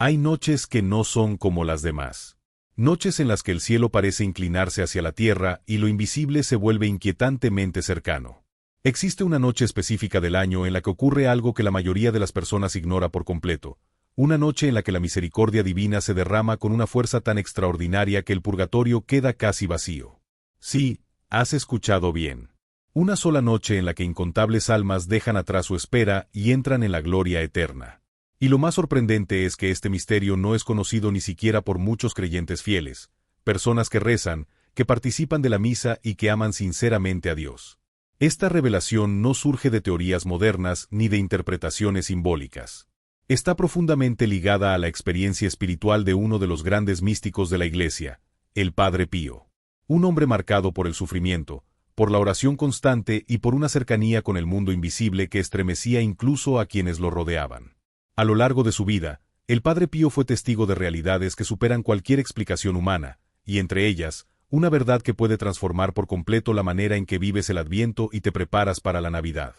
Hay noches que no son como las demás. Noches en las que el cielo parece inclinarse hacia la tierra y lo invisible se vuelve inquietantemente cercano. Existe una noche específica del año en la que ocurre algo que la mayoría de las personas ignora por completo. Una noche en la que la misericordia divina se derrama con una fuerza tan extraordinaria que el purgatorio queda casi vacío. Sí, has escuchado bien. Una sola noche en la que incontables almas dejan atrás su espera y entran en la gloria eterna. Y lo más sorprendente es que este misterio no es conocido ni siquiera por muchos creyentes fieles, personas que rezan, que participan de la misa y que aman sinceramente a Dios. Esta revelación no surge de teorías modernas ni de interpretaciones simbólicas. Está profundamente ligada a la experiencia espiritual de uno de los grandes místicos de la Iglesia, el Padre Pío. Un hombre marcado por el sufrimiento, por la oración constante y por una cercanía con el mundo invisible que estremecía incluso a quienes lo rodeaban. A lo largo de su vida, el Padre Pío fue testigo de realidades que superan cualquier explicación humana, y entre ellas, una verdad que puede transformar por completo la manera en que vives el Adviento y te preparas para la Navidad.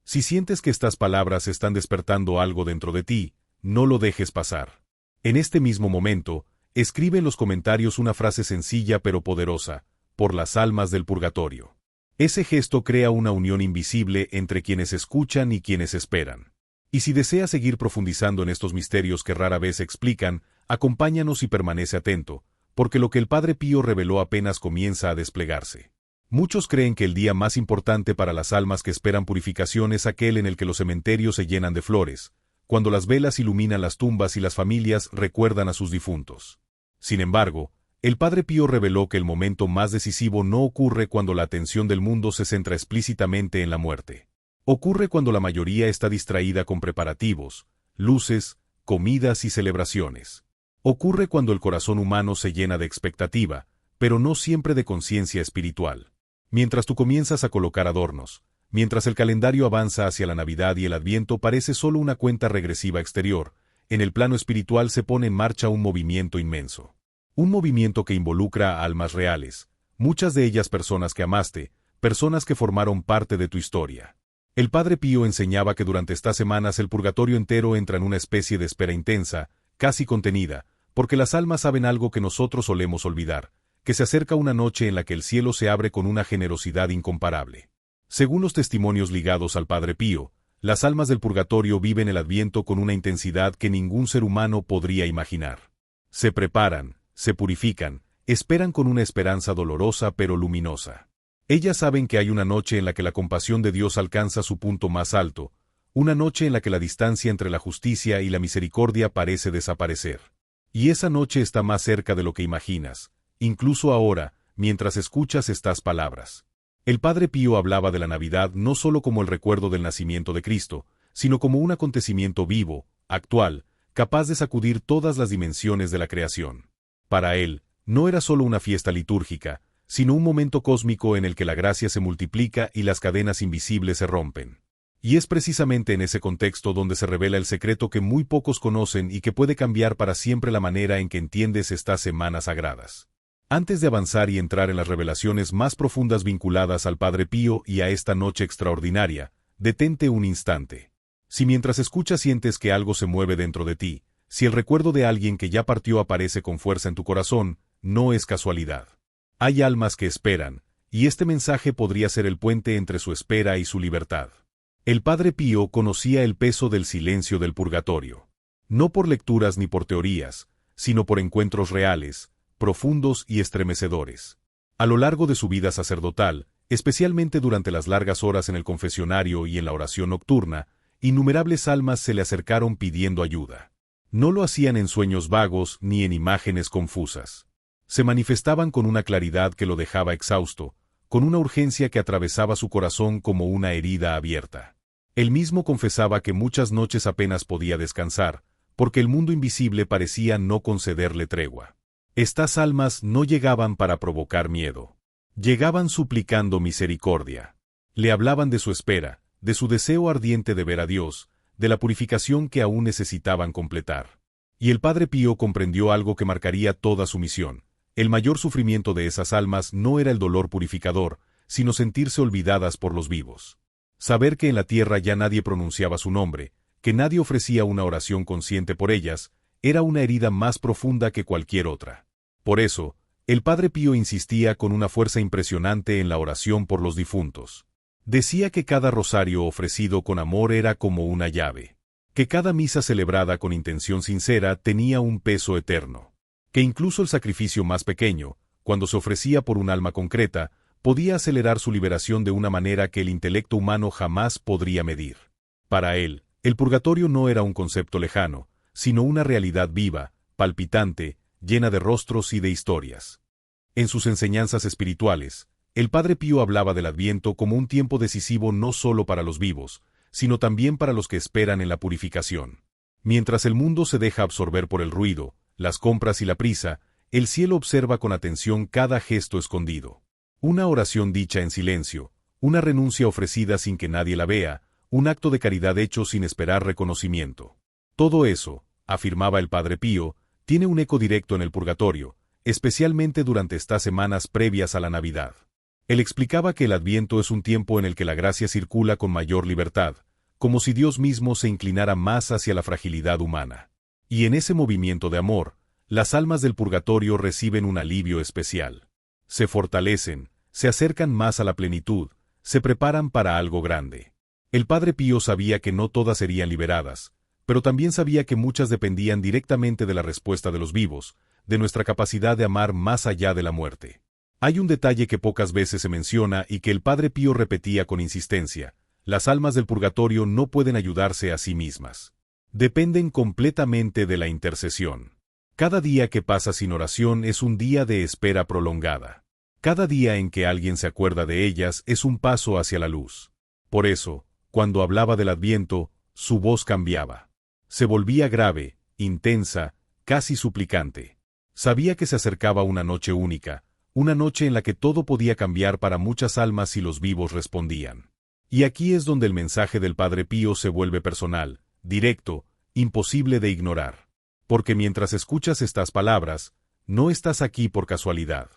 Si sientes que estas palabras están despertando algo dentro de ti, no lo dejes pasar. En este mismo momento, escribe en los comentarios una frase sencilla pero poderosa: por las almas del purgatorio. Ese gesto crea una unión invisible entre quienes escuchan y quienes esperan. Y si deseas seguir profundizando en estos misterios que rara vez se explican, acompáñanos y permanece atento, porque lo que el Padre Pío reveló apenas comienza a desplegarse. Muchos creen que el día más importante para las almas que esperan purificación es aquel en el que los cementerios se llenan de flores, cuando las velas iluminan las tumbas y las familias recuerdan a sus difuntos. Sin embargo, el Padre Pío reveló que el momento más decisivo no ocurre cuando la atención del mundo se centra explícitamente en la muerte. Ocurre cuando la mayoría está distraída con preparativos, luces, comidas y celebraciones. Ocurre cuando el corazón humano se llena de expectativa, pero no siempre de conciencia espiritual. Mientras tú comienzas a colocar adornos, mientras el calendario avanza hacia la Navidad y el Adviento parece solo una cuenta regresiva exterior, en el plano espiritual se pone en marcha un movimiento inmenso. Un movimiento que involucra a almas reales, muchas de ellas personas que amaste, personas que formaron parte de tu historia. El Padre Pío enseñaba que durante estas semanas el purgatorio entero entra en una especie de espera intensa, casi contenida, porque las almas saben algo que nosotros solemos olvidar, que se acerca una noche en la que el cielo se abre con una generosidad incomparable. Según los testimonios ligados al Padre Pío, las almas del purgatorio viven el Adviento con una intensidad que ningún ser humano podría imaginar. Se preparan, se purifican, esperan con una esperanza dolorosa pero luminosa. Ellas saben que hay una noche en la que la compasión de Dios alcanza su punto más alto, una noche en la que la distancia entre la justicia y la misericordia parece desaparecer. Y esa noche está más cerca de lo que imaginas, incluso ahora, mientras escuchas estas palabras. El Padre Pío hablaba de la Navidad no solo como el recuerdo del nacimiento de Cristo, sino como un acontecimiento vivo, actual, capaz de sacudir todas las dimensiones de la creación. Para él, no era solo una fiesta litúrgica, sino un momento cósmico en el que la gracia se multiplica y las cadenas invisibles se rompen. Y es precisamente en ese contexto donde se revela el secreto que muy pocos conocen y que puede cambiar para siempre la manera en que entiendes estas semanas sagradas. Antes de avanzar y entrar en las revelaciones más profundas vinculadas al Padre Pío y a esta noche extraordinaria, detente un instante. Si mientras escuchas sientes que algo se mueve dentro de ti, si el recuerdo de alguien que ya partió aparece con fuerza en tu corazón, no es casualidad. Hay almas que esperan, y este mensaje podría ser el puente entre su espera y su libertad. El Padre Pío conocía el peso del silencio del purgatorio. No por lecturas ni por teorías, sino por encuentros reales, profundos y estremecedores. A lo largo de su vida sacerdotal, especialmente durante las largas horas en el confesionario y en la oración nocturna, innumerables almas se le acercaron pidiendo ayuda. No lo hacían en sueños vagos ni en imágenes confusas. Se manifestaban con una claridad que lo dejaba exhausto, con una urgencia que atravesaba su corazón como una herida abierta. Él mismo confesaba que muchas noches apenas podía descansar, porque el mundo invisible parecía no concederle tregua. Estas almas no llegaban para provocar miedo. Llegaban suplicando misericordia. Le hablaban de su espera, de su deseo ardiente de ver a Dios, de la purificación que aún necesitaban completar. Y el Padre Pío comprendió algo que marcaría toda su misión. El mayor sufrimiento de esas almas no era el dolor purificador, sino sentirse olvidadas por los vivos. Saber que en la tierra ya nadie pronunciaba su nombre, que nadie ofrecía una oración consciente por ellas, era una herida más profunda que cualquier otra. Por eso, el Padre Pío insistía con una fuerza impresionante en la oración por los difuntos. Decía que cada rosario ofrecido con amor era como una llave, que cada misa celebrada con intención sincera tenía un peso eterno, que incluso el sacrificio más pequeño, cuando se ofrecía por un alma concreta, podía acelerar su liberación de una manera que el intelecto humano jamás podría medir. Para él, el purgatorio no era un concepto lejano, sino una realidad viva, palpitante, llena de rostros y de historias. En sus enseñanzas espirituales, el Padre Pío hablaba del Adviento como un tiempo decisivo no solo para los vivos, sino también para los que esperan en la purificación. Mientras el mundo se deja absorber por el ruido, las compras y la prisa, el cielo observa con atención cada gesto escondido. Una oración dicha en silencio, una renuncia ofrecida sin que nadie la vea, un acto de caridad hecho sin esperar reconocimiento. Todo eso, afirmaba el Padre Pío, tiene un eco directo en el purgatorio, especialmente durante estas semanas previas a la Navidad. Él explicaba que el Adviento es un tiempo en el que la gracia circula con mayor libertad, como si Dios mismo se inclinara más hacia la fragilidad humana. Y en ese movimiento de amor, las almas del purgatorio reciben un alivio especial. Se fortalecen, se acercan más a la plenitud, se preparan para algo grande. El Padre Pío sabía que no todas serían liberadas, pero también sabía que muchas dependían directamente de la respuesta de los vivos, de nuestra capacidad de amar más allá de la muerte. Hay un detalle que pocas veces se menciona y que el Padre Pío repetía con insistencia: las almas del purgatorio no pueden ayudarse a sí mismas. Dependen completamente de la intercesión. Cada día que pasa sin oración es un día de espera prolongada. Cada día en que alguien se acuerda de ellas es un paso hacia la luz. Por eso, cuando hablaba del Adviento, su voz cambiaba. Se volvía grave, intensa, casi suplicante. Sabía que se acercaba una noche única, una noche en la que todo podía cambiar para muchas almas si los vivos respondían. Y aquí es donde el mensaje del Padre Pío se vuelve personal, directo, imposible de ignorar. Porque mientras escuchas estas palabras, no estás aquí por casualidad.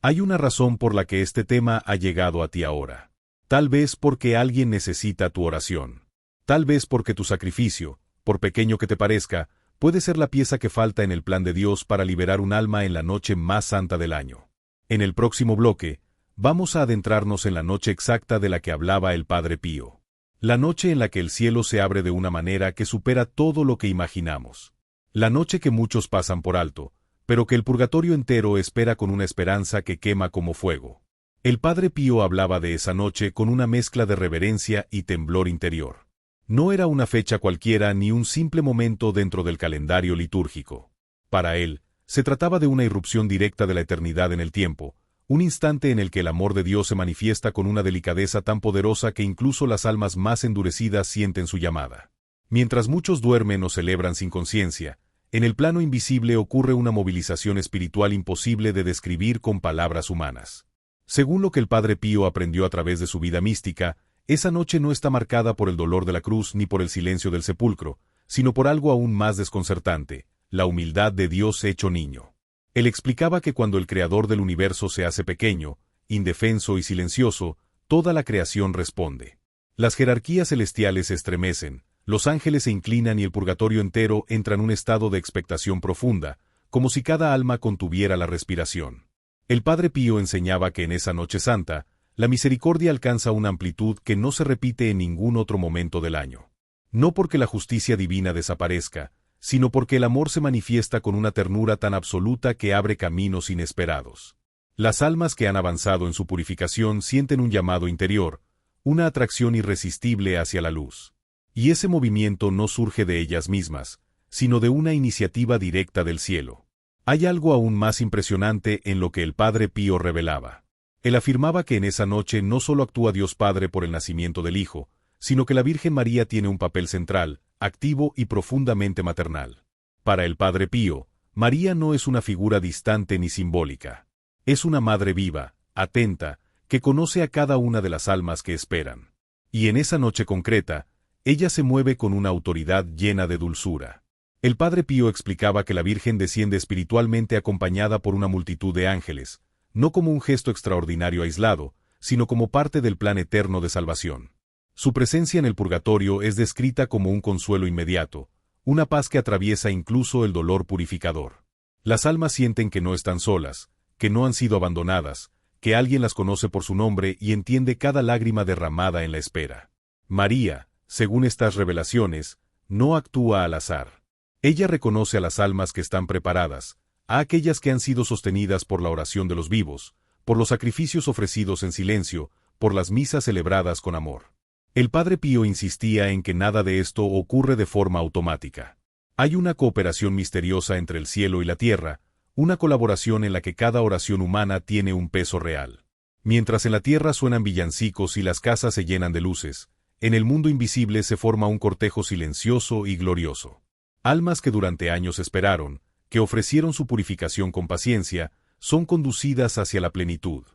Hay una razón por la que este tema ha llegado a ti ahora. Tal vez porque alguien necesita tu oración. Tal vez porque tu sacrificio, por pequeño que te parezca, puede ser la pieza que falta en el plan de Dios para liberar un alma en la noche más santa del año. En el próximo bloque, vamos a adentrarnos en la noche exacta de la que hablaba el Padre Pío. La noche en la que el cielo se abre de una manera que supera todo lo que imaginamos. La noche que muchos pasan por alto, pero que el purgatorio entero espera con una esperanza que quema como fuego. El Padre Pío hablaba de esa noche con una mezcla de reverencia y temblor interior. No era una fecha cualquiera ni un simple momento dentro del calendario litúrgico. Para él, se trataba de una irrupción directa de la eternidad en el tiempo, un instante en el que el amor de Dios se manifiesta con una delicadeza tan poderosa que incluso las almas más endurecidas sienten su llamada. Mientras muchos duermen o celebran sin conciencia, en el plano invisible ocurre una movilización espiritual imposible de describir con palabras humanas. Según lo que el Padre Pío aprendió a través de su vida mística, esa noche no está marcada por el dolor de la cruz ni por el silencio del sepulcro, sino por algo aún más desconcertante: la humildad de Dios hecho niño. Él explicaba que cuando el Creador del universo se hace pequeño, indefenso y silencioso, toda la creación responde. Las jerarquías celestiales se estremecen, los ángeles se inclinan y el purgatorio entero entra en un estado de expectación profunda, como si cada alma contuviera la respiración. El Padre Pío enseñaba que en esa noche santa, la misericordia alcanza una amplitud que no se repite en ningún otro momento del año. No porque la justicia divina desaparezca, sino porque el amor se manifiesta con una ternura tan absoluta que abre caminos inesperados. Las almas que han avanzado en su purificación sienten un llamado interior, una atracción irresistible hacia la luz. Y ese movimiento no surge de ellas mismas, sino de una iniciativa directa del cielo. Hay algo aún más impresionante en lo que el Padre Pío revelaba. Él afirmaba que en esa noche no solo actúa Dios Padre por el nacimiento del Hijo, sino que la Virgen María tiene un papel central, activo y profundamente maternal. Para el Padre Pío, María no es una figura distante ni simbólica. Es una madre viva, atenta, que conoce a cada una de las almas que esperan. Y en esa noche concreta, ella se mueve con una autoridad llena de dulzura. El Padre Pío explicaba que la Virgen desciende espiritualmente acompañada por una multitud de ángeles, no como un gesto extraordinario aislado, sino como parte del plan eterno de salvación. Su presencia en el purgatorio es descrita como un consuelo inmediato, una paz que atraviesa incluso el dolor purificador. Las almas sienten que no están solas, que no han sido abandonadas, que alguien las conoce por su nombre y entiende cada lágrima derramada en la espera. María, según estas revelaciones, no actúa al azar. Ella reconoce a las almas que están preparadas, a aquellas que han sido sostenidas por la oración de los vivos, por los sacrificios ofrecidos en silencio, por las misas celebradas con amor. El Padre Pío insistía en que nada de esto ocurre de forma automática. Hay una cooperación misteriosa entre el cielo y la tierra, una colaboración en la que cada oración humana tiene un peso real. Mientras en la tierra suenan villancicos y las casas se llenan de luces, en el mundo invisible se forma un cortejo silencioso y glorioso. Almas que durante años esperaron, que ofrecieron su purificación con paciencia, son conducidas hacia la plenitud.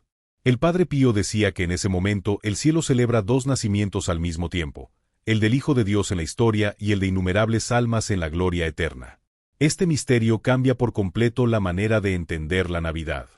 El Padre Pío decía que en ese momento el cielo celebra dos nacimientos al mismo tiempo, el del Hijo de Dios en la historia y el de innumerables almas en la gloria eterna. Este misterio cambia por completo la manera de entender la Navidad.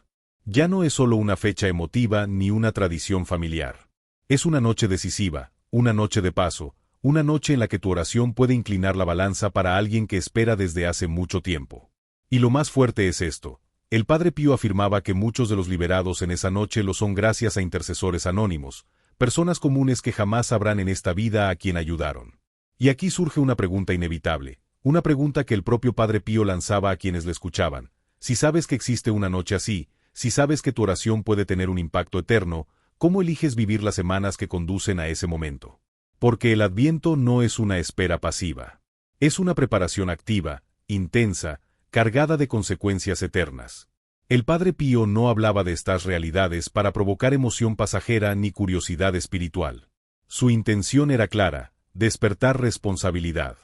Ya no es solo una fecha emotiva ni una tradición familiar. Es una noche decisiva, una noche de paso, una noche en la que tu oración puede inclinar la balanza para alguien que espera desde hace mucho tiempo. Y lo más fuerte es esto. El Padre Pío afirmaba que muchos de los liberados en esa noche lo son gracias a intercesores anónimos, personas comunes que jamás sabrán en esta vida a quien ayudaron. Y aquí surge una pregunta inevitable, una pregunta que el propio Padre Pío lanzaba a quienes le escuchaban. Si sabes que existe una noche así, si sabes que tu oración puede tener un impacto eterno, ¿cómo eliges vivir las semanas que conducen a ese momento? Porque el Adviento no es una espera pasiva. Es una preparación activa, intensa, cargada de consecuencias eternas. El Padre Pío no hablaba de estas realidades para provocar emoción pasajera ni curiosidad espiritual. Su intención era clara, despertar responsabilidad.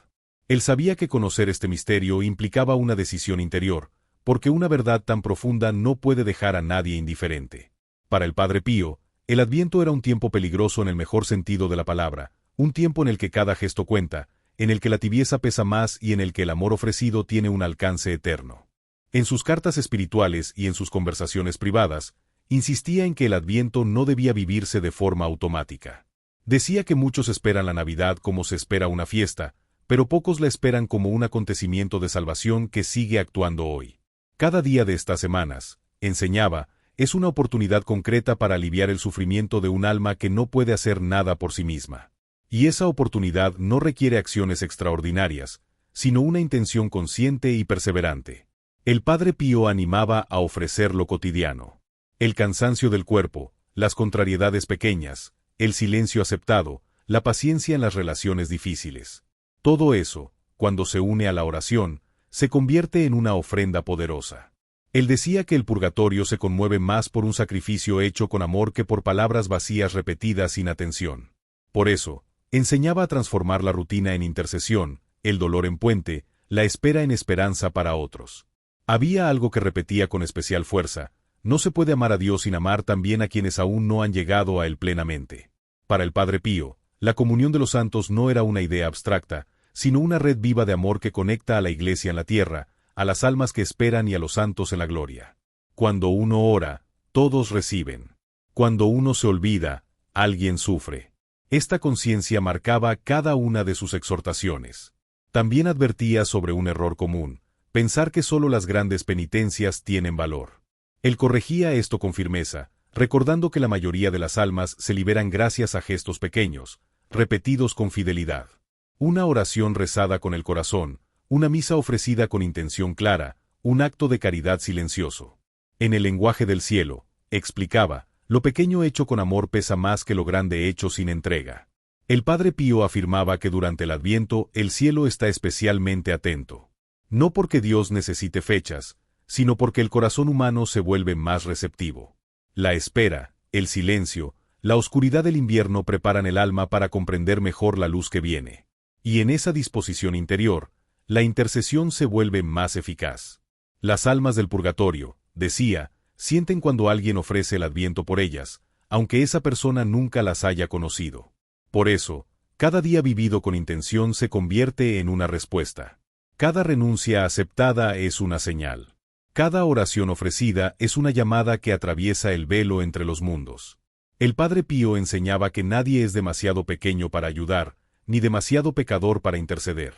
Él sabía que conocer este misterio implicaba una decisión interior, porque una verdad tan profunda no puede dejar a nadie indiferente. Para el Padre Pío, el Adviento era un tiempo peligroso en el mejor sentido de la palabra, un tiempo en el que cada gesto cuenta, en el que la tibieza pesa más y en el que el amor ofrecido tiene un alcance eterno. En sus cartas espirituales y en sus conversaciones privadas, insistía en que el Adviento no debía vivirse de forma automática. Decía que muchos esperan la Navidad como se espera una fiesta, pero pocos la esperan como un acontecimiento de salvación que sigue actuando hoy. Cada día de estas semanas, enseñaba, es una oportunidad concreta para aliviar el sufrimiento de un alma que no puede hacer nada por sí misma. Y esa oportunidad no requiere acciones extraordinarias, sino una intención consciente y perseverante. El Padre Pío animaba a ofrecer lo cotidiano. El cansancio del cuerpo, las contrariedades pequeñas, el silencio aceptado, la paciencia en las relaciones difíciles. Todo eso, cuando se une a la oración, se convierte en una ofrenda poderosa. Él decía que el purgatorio se conmueve más por un sacrificio hecho con amor que por palabras vacías repetidas sin atención. Por eso, enseñaba a transformar la rutina en intercesión, el dolor en puente, la espera en esperanza para otros. Había algo que repetía con especial fuerza: no se puede amar a Dios sin amar también a quienes aún no han llegado a Él plenamente. Para el Padre Pío, la comunión de los santos no era una idea abstracta, sino una red viva de amor que conecta a la Iglesia en la tierra, a las almas que esperan y a los santos en la gloria. Cuando uno ora, todos reciben. Cuando uno se olvida, alguien sufre. Esta conciencia marcaba cada una de sus exhortaciones. También advertía sobre un error común: pensar que solo las grandes penitencias tienen valor. Él corregía esto con firmeza, recordando que la mayoría de las almas se liberan gracias a gestos pequeños, repetidos con fidelidad. Una oración rezada con el corazón, una misa ofrecida con intención clara, un acto de caridad silencioso. En el lenguaje del cielo, explicaba, lo pequeño hecho con amor pesa más que lo grande hecho sin entrega. El Padre Pío afirmaba que durante el Adviento el cielo está especialmente atento. No porque Dios necesite fechas, sino porque el corazón humano se vuelve más receptivo. La espera, el silencio, la oscuridad del invierno preparan el alma para comprender mejor la luz que viene. Y en esa disposición interior, la intercesión se vuelve más eficaz. Las almas del purgatorio, decía, sienten cuando alguien ofrece el Adviento por ellas, aunque esa persona nunca las haya conocido. Por eso, cada día vivido con intención se convierte en una respuesta. Cada renuncia aceptada es una señal. Cada oración ofrecida es una llamada que atraviesa el velo entre los mundos. El Padre Pío enseñaba que nadie es demasiado pequeño para ayudar, ni demasiado pecador para interceder.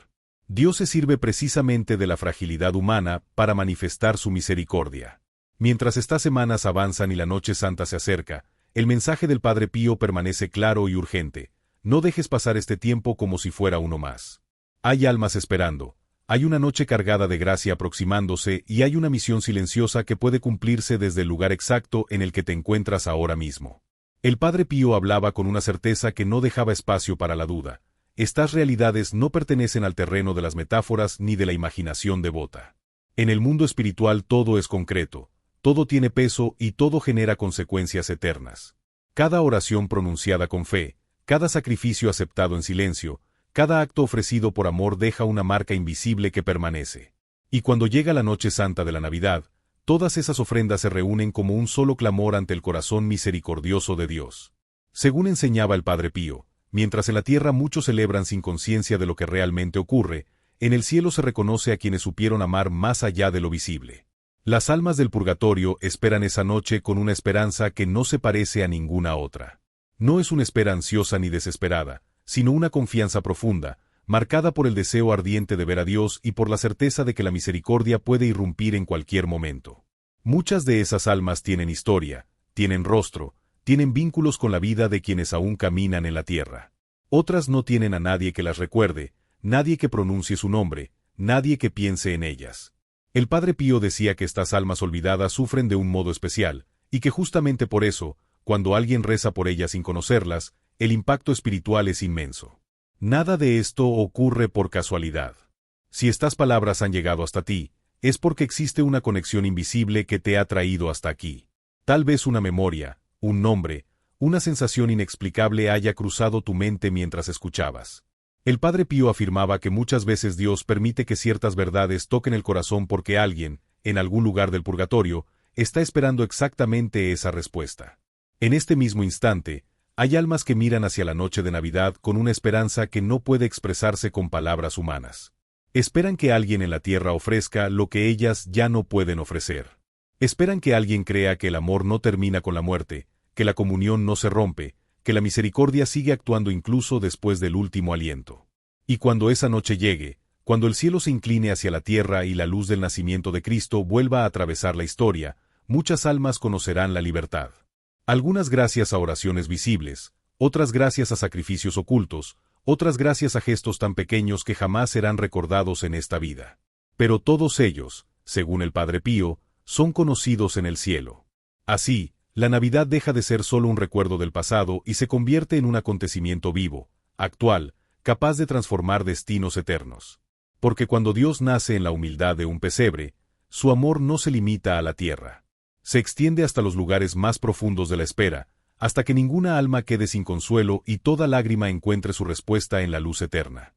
Dios se sirve precisamente de la fragilidad humana para manifestar su misericordia. Mientras estas semanas avanzan y la Noche Santa se acerca, el mensaje del Padre Pío permanece claro y urgente. No dejes pasar este tiempo como si fuera uno más. Hay almas esperando. Hay una noche cargada de gracia aproximándose y hay una misión silenciosa que puede cumplirse desde el lugar exacto en el que te encuentras ahora mismo. El Padre Pío hablaba con una certeza que no dejaba espacio para la duda. Estas realidades no pertenecen al terreno de las metáforas ni de la imaginación devota. En el mundo espiritual todo es concreto, todo tiene peso y todo genera consecuencias eternas. Cada oración pronunciada con fe, cada sacrificio aceptado en silencio, cada acto ofrecido por amor deja una marca invisible que permanece. Y cuando llega la Noche Santa de la Navidad, todas esas ofrendas se reúnen como un solo clamor ante el corazón misericordioso de Dios. Según enseñaba el Padre Pío, mientras en la tierra muchos celebran sin conciencia de lo que realmente ocurre, en el cielo se reconoce a quienes supieron amar más allá de lo visible. Las almas del purgatorio esperan esa noche con una esperanza que no se parece a ninguna otra. No es una espera ansiosa ni desesperada, sino una confianza profunda, marcada por el deseo ardiente de ver a Dios y por la certeza de que la misericordia puede irrumpir en cualquier momento. Muchas de esas almas tienen historia, tienen rostro, tienen vínculos con la vida de quienes aún caminan en la tierra. Otras no tienen a nadie que las recuerde, nadie que pronuncie su nombre, nadie que piense en ellas. El Padre Pío decía que estas almas olvidadas sufren de un modo especial, y que justamente por eso, cuando alguien reza por ellas sin conocerlas, el impacto espiritual es inmenso. Nada de esto ocurre por casualidad. Si estas palabras han llegado hasta ti, es porque existe una conexión invisible que te ha traído hasta aquí. Tal vez una memoria, un nombre, una sensación inexplicable haya cruzado tu mente mientras escuchabas. El Padre Pío afirmaba que muchas veces Dios permite que ciertas verdades toquen el corazón porque alguien, en algún lugar del purgatorio, está esperando exactamente esa respuesta. En este mismo instante, hay almas que miran hacia la noche de Navidad con una esperanza que no puede expresarse con palabras humanas. Esperan que alguien en la tierra ofrezca lo que ellas ya no pueden ofrecer. Esperan que alguien crea que el amor no termina con la muerte, que la comunión no se rompe, que la misericordia sigue actuando incluso después del último aliento. Y cuando esa noche llegue, cuando el cielo se incline hacia la tierra y la luz del nacimiento de Cristo vuelva a atravesar la historia, muchas almas conocerán la libertad. Algunas gracias a oraciones visibles, otras gracias a sacrificios ocultos, otras gracias a gestos tan pequeños que jamás serán recordados en esta vida. Pero todos ellos, según el Padre Pío, son conocidos en el cielo. Así, la Navidad deja de ser solo un recuerdo del pasado y se convierte en un acontecimiento vivo, actual, capaz de transformar destinos eternos. Porque cuando Dios nace en la humildad de un pesebre, su amor no se limita a la tierra. Se extiende hasta los lugares más profundos de la espera, hasta que ninguna alma quede sin consuelo y toda lágrima encuentre su respuesta en la luz eterna.